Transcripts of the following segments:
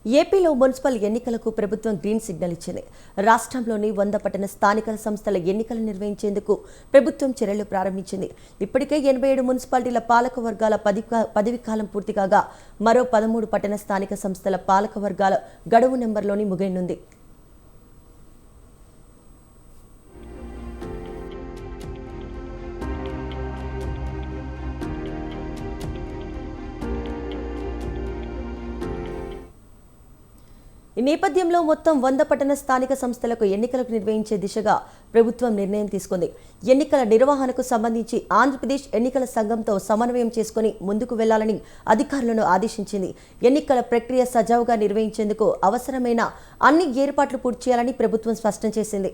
ఏపీలో మున్సిపల్ ఎన్నికలకు ప్రభుత్వం గ్రీన్ సిగ్నల్ ఇచ్చింది. రాష్ట్రంలోని 100 పట్టణ స్థానిక సంస్థల ఎన్నికలు నిర్వహించేందుకు ప్రభుత్వం చర్యలు ప్రారంభించింది. ఇప్పటికే 87 మున్సిపాలిటీల పాలక వర్గాల పదవీకాలం పూర్తి కాగా మరో 13 పట్టణ స్థానిక సంస్థల పాలక వర్గాల గడువు నెంబర్లోని ముగియనుంది. ఈ నేపథ్యంలో మొత్తం 100 పట్టణ స్థానిక సంస్థలకు ఎన్నికలకు నిర్వహించే దిశగా ప్రభుత్వం నిర్ణయం తీసుకుంది. ఎన్నికల నిర్వహణకు సంబంధించి ఆంధ్రప్రదేశ్ ఎన్నికల సంఘంతో సమన్వయం చేసుకుని ముందుకు వెళ్లాలని అధికారులను ఆదేశించింది. ఎన్నికల ప్రక్రియ సజావుగా నిర్వహించేందుకు అవసరమైన అన్ని ఏర్పాట్లు పూర్తి చేయాలని ప్రభుత్వం స్పష్టం చేసింది.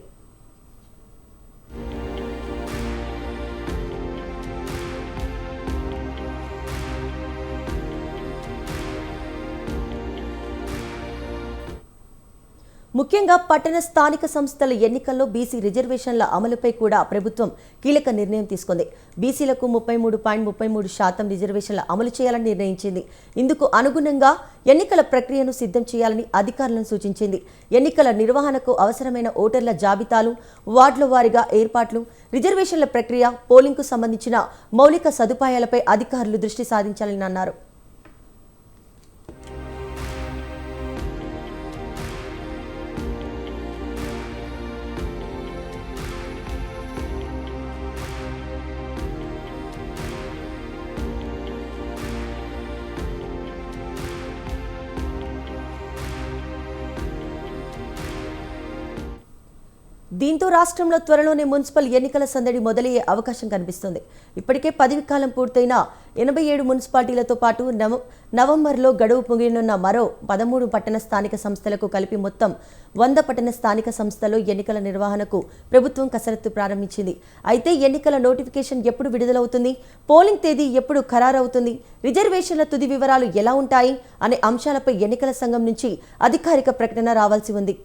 ముఖ్యంగా పట్టణ స్థానిక సంస్థల ఎన్నికల్లో బీసీ రిజర్వేషన్ల అమలుపై కూడా ప్రభుత్వం కీలక నిర్ణయం తీసుకుంది. బీసీలకు 33.33% రిజర్వేషన్ల అమలు చేయాలని నిర్ణయించింది. ఇందుకు అనుగుణంగా ఎన్నికల ప్రక్రియను సిద్ధం చేయాలని అధికారులను సూచించింది. ఎన్నికల నిర్వహణకు అవసరమైన ఓటర్ల జాబితాలు, వార్డుల వారీగా ఏర్పాట్లు, రిజర్వేషన్ల ప్రక్రియ, పోలింగ్కు సంబంధించిన మౌలిక సదుపాయాలపై అధికారులు దృష్టి సారించాలని అన్నారు. దీంతో రాష్ట్రంలో త్వరలోనే మున్సిపల్ ఎన్నికల సందడి మొదలయ్యే అవకాశం కనిపిస్తుంది. ఇప్పటికే పదవి కాలం పూర్తయిన 87 మున్సిపాలిటీలతో పాటు నవంబర్లో గడువు ముగియనున్న మరో 13 పట్టణ స్థానిక సంస్థలకు కలిపి మొత్తం 100 పట్టణ స్థానిక సంస్థలు ఎన్నికల నిర్వహణకు ప్రభుత్వం కసరత్తు ప్రారంభించింది. అయితే ఎన్నికల నోటిఫికేషన్ ఎప్పుడు విడుదలవుతుంది, పోలింగ్ తేదీ ఎప్పుడు ఖరారవుతుంది, రిజర్వేషన్ల తుది వివరాలు ఎలా ఉంటాయి అనే అంశాలపై ఎన్నికల సంఘం నుంచి అధికారిక ప్రకటన రావాల్సి ఉంది.